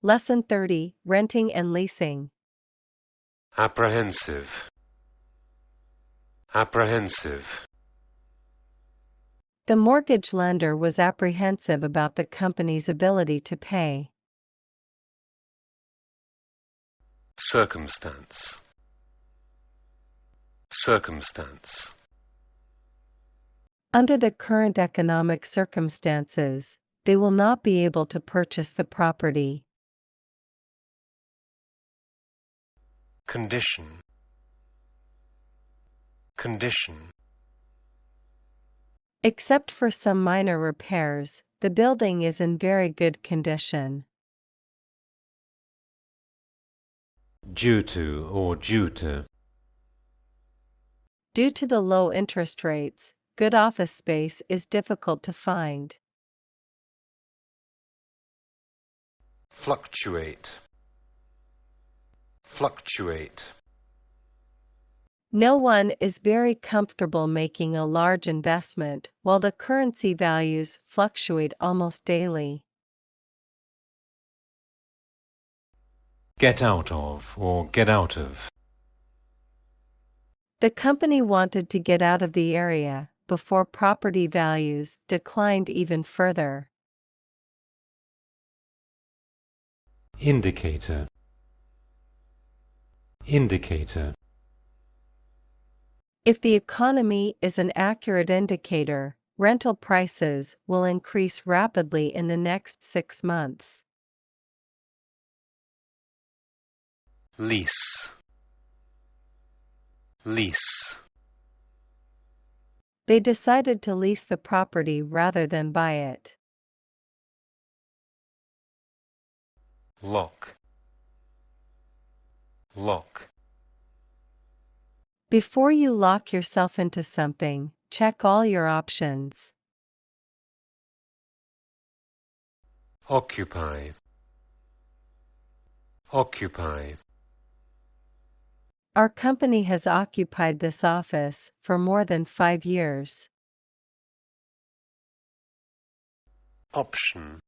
Lesson 30, Renting and Leasing. Apprehensive. Apprehensive. The mortgage lender was apprehensive about the company's ability to pay. Circumstance. Circumstance. Under the current economic circumstances, they will not be able to purchase the property. Condition. Condition. Except for some minor repairs, the building is in very good condition. Due to or due to. Due to the low interest rates, good office space is difficult to find. Fluctuate. Fluctuate. No one is very comfortable making a large investment while the currency values fluctuate almost daily. Get out of or get out of. The company wanted to get out of the area before property values declined even further. Indicator. Indicator. If the economy is an accurate indicator, rental prices will increase rapidly in the next 6 months. Lease. Lease. They decided to lease the property rather than buy it. Lock. Lock. Before you lock yourself into something, check all your options. Occupy. Occupy. Our company has occupied this office for more than 5 years. Option.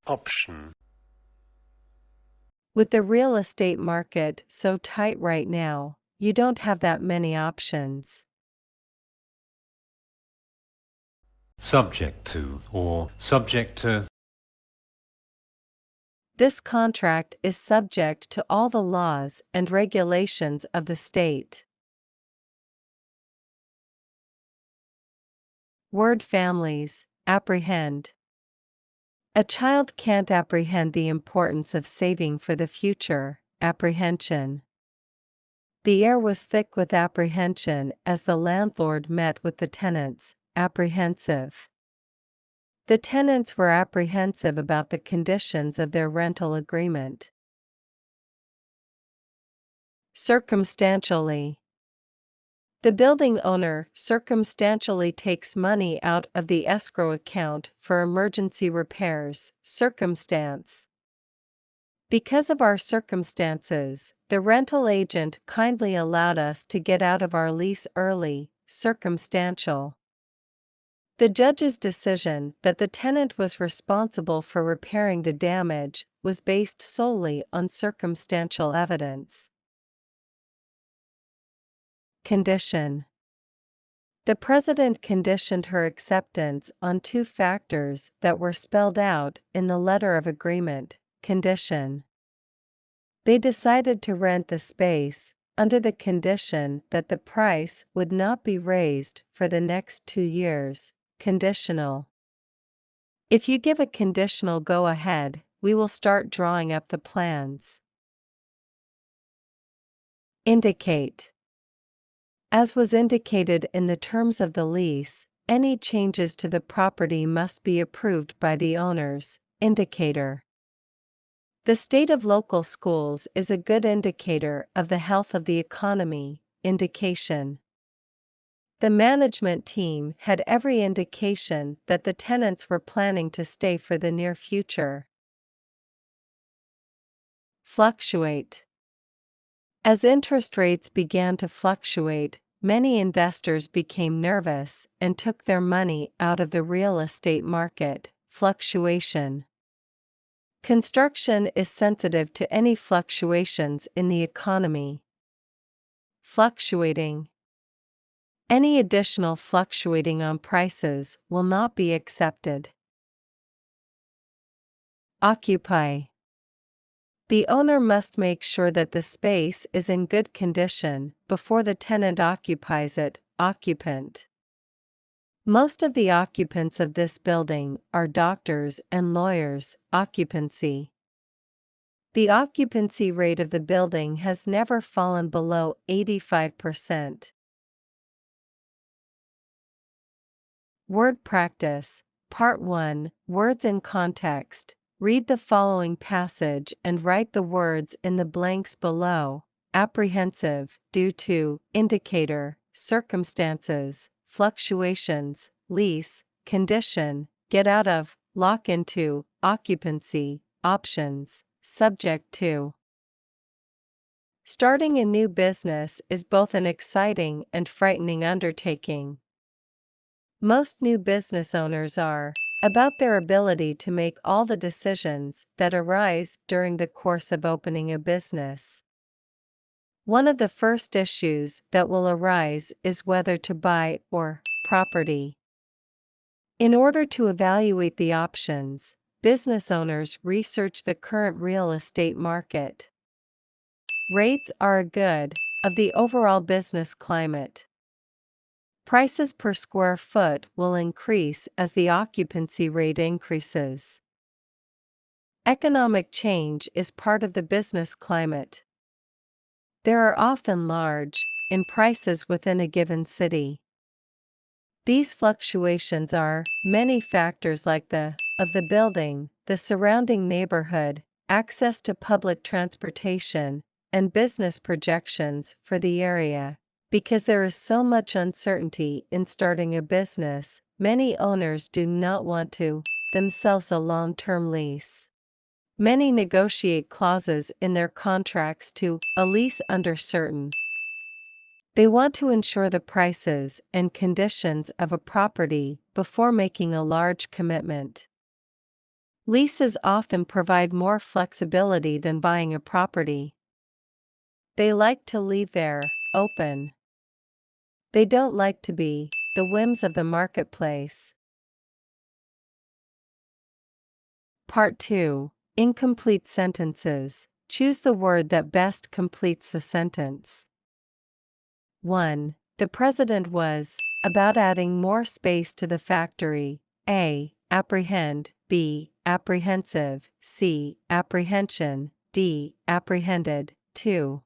Option. With the real estate market so tight right now, you don't have that many options. Subject to or subject to. This contract is subject to all the laws and regulations of the state. Word families. Apprehend. A child can't apprehend the importance of saving for the future. Apprehension. The air was thick with apprehension as the landlord met with the tenants. Apprehensive. The tenants were apprehensive about the conditions of their rental agreement. Circumstantially. The building owner circumstantially takes money out of the escrow account for emergency repairs. Circumstance. Because of our circumstances, the rental agent kindly allowed us to get out of our lease early. Circumstantial. The judge's decision that the tenant was responsible for repairing the damage was based solely on circumstantial evidence. Condition. The president conditioned her acceptance on 2 factors that were spelled out in the letter of agreement. Condition. They decided to rent the space under the condition that the price would not be raised for the next 2 years. Conditional. If you give a conditional go-ahead, we will start drawing up the plans. Indicate. As was indicated in the terms of the lease, any changes to the property must be approved by the owners. Indicator. The state of local schools is a good indicator of the health of the economy. Indication. The management team had every indication that the tenants were planning to stay for the near future. Fluctuate. As interest rates began to fluctuate, many investors became nervous and took their money out of the real estate market. Fluctuation. Construction is sensitive to any fluctuations in the economy. Fluctuating. Any additional fluctuating on prices will not be accepted. Occupy. The owner must make sure that the space is in good condition before the tenant occupies it. Occupant. Most of the occupants of this building are doctors and lawyers. Occupancy. The occupancy rate of the building has never fallen below 85%. Word practice. Part 1. Words in context. Read the following passage and write the words in the blanks below. Apprehensive, due to, indicator, circumstances, fluctuations, lease, condition, get out of, lock into, occupancy, options, subject to. Starting a new business is both an exciting and frightening undertaking. Most new business owners are about their ability to make all the decisions that arise during the course of opening a business. One of the first issues that will arise is whether to buy or property. In order to evaluate the options, business owners research the current real estate market. Rates are a good of the overall business climate. Prices per square foot will increase as the occupancy rate increases. Economic change is part of the business climate. There are often large in prices within a given city. These fluctuations are many factors like the of the building, the surrounding neighborhood, access to public transportation, and business projections for the area. Because there is so much uncertainty in starting a business, many owners do not want to themselves a long-term lease. Many negotiate clauses in their contracts to a lease under certain. They want to ensure the prices and conditions of a property before making a large commitment. Leases often provide more flexibility than buying a property. They like to leave their open. They don't like to be the whims of the marketplace. Part 2. Incomplete sentences. Choose the word that best completes the sentence. 1. The president was about adding more space to the factory. A. Apprehend. B. Apprehensive. C. Apprehension. D. Apprehended. 2.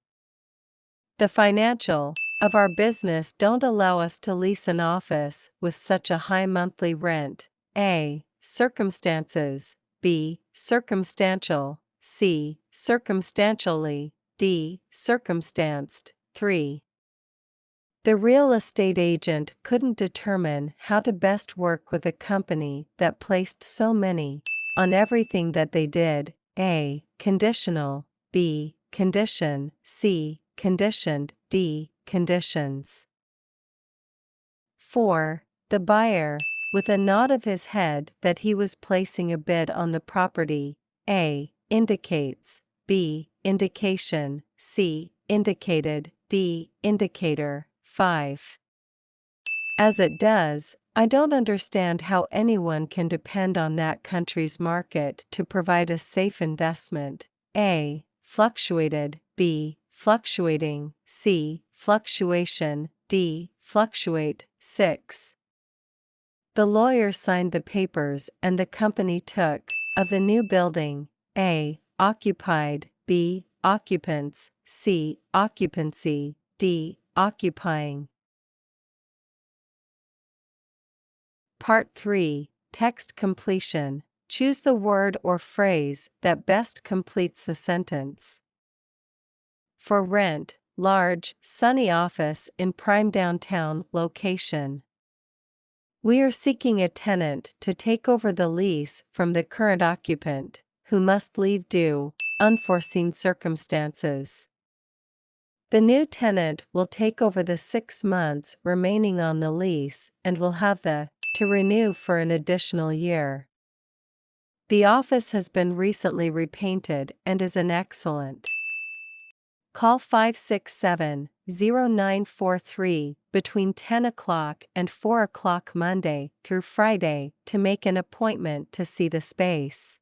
The financial of our business don't allow us to lease an office with such a high monthly rent. A. Circumstances. B. Circumstantial. C. Circumstantially. D. Circumstanced. 3. The real estate agent couldn't determine how to best work with a company that placed so many on everything that they did. A. Conditional. B. Condition. C. Conditioned. D. Conditions. 4. The buyer, with a nod of his head that he was placing a bid on the property. A. Indicates. B. Indication. C. Indicated. D. Indicator. 5. As it does, I don't understand how anyone can depend on that country's market to provide a safe investment. A. Fluctuated. B. Fluctuating. C. Fluctuation. D. Fluctuate. 6. The lawyer signed the papers and the company took of the new building. A. Occupied. B. Occupants. C. Occupancy. D. Occupying. Part 3. Text completion. Choose the word or phrase that best completes the sentence. For rent, large, sunny office in prime downtown location. We are seeking a tenant to take over the lease from the current occupant, who must leave due unforeseen circumstances. The new tenant will take over the 6 months remaining on the lease and will have the to renew for an additional year. The office has been recently repainted and is an excellent. Call 567-0943 between 10 o'clock and 4 o'clock Monday through Friday to make an appointment to see the space.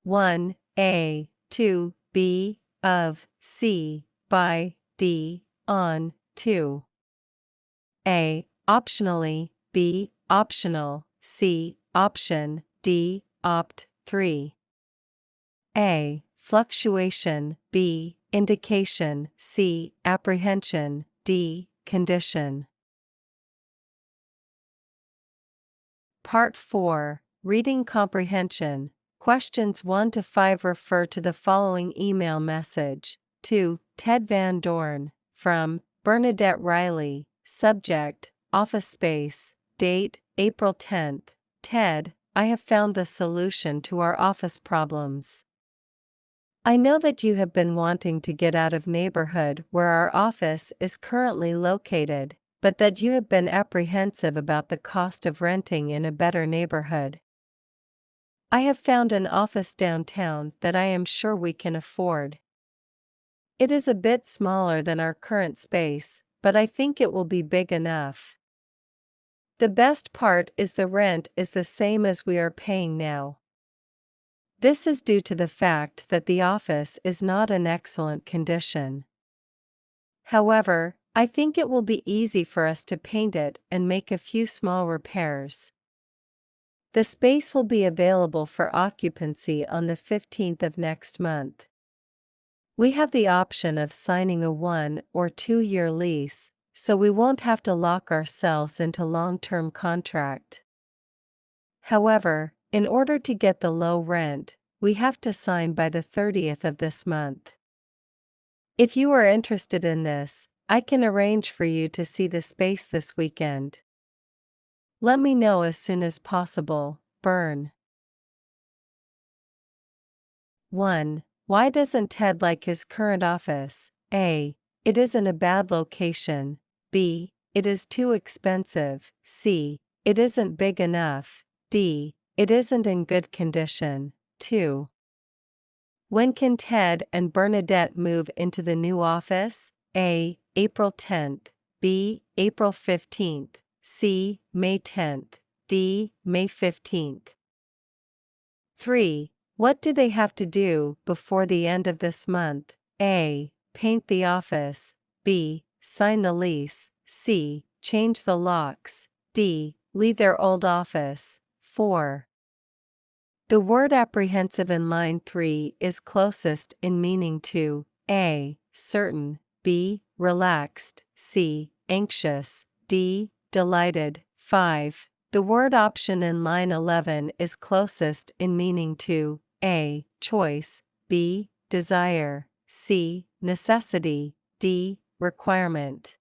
1A, 2B, of, C, by, D, on, 2. A, optionally, B, optional, C, option, D, opt, 3. A, fluctuation, B, indication, C, apprehension, D, condition. Part 4, Reading Comprehension. Questions 1 to 5 refer to the following email message. To Ted Van Dorn, from Bernadette Riley. Subject, Office Space. Date, April 10th. Ted, I have found the solution to our office problems. I know that you have been wanting to get out of neighborhood where our office is currently located, but that you have been apprehensive about the cost of renting in a better neighborhood. I have found an office downtown that I am sure we can afford. It is a bit smaller than our current space, but I think it will be big enough. The best part is the rent is the same as we are paying now. This is due to the fact that the office is not in excellent condition. However, I think it will be easy for us to paint it and make a few small repairs. The space will be available for occupancy on the 15th of next month. We have the option of signing a 1 or 2 year lease, so we won't have to lock ourselves into long-term contract. However, in order to get the low rent, we have to sign by the 30th of this month. If you are interested in this, I can arrange for you to see the space this weekend. Let me know as soon as possible, Bern. 1. Why doesn't Ted like his current office? A. It is in a bad location. B. It is too expensive. C. It isn't big enough. D. It isn't in good condition. 2. When can Ted and Bernadette move into the new office? A. April 10th. B. April 15th. C. May 10th. D. May 15th. 3. What do they have to do before the end of this month? A. Paint the office. B. Sign the lease. C. Change the locks. D. Leave their old office. 4. The word apprehensive in line 3 is closest in meaning to A. Certain, B. Relaxed, C. Anxious, D. Delighted. 5. The word option in line 11 is closest in meaning to A. Choice, B. Desire, C. Necessity, D. Requirement.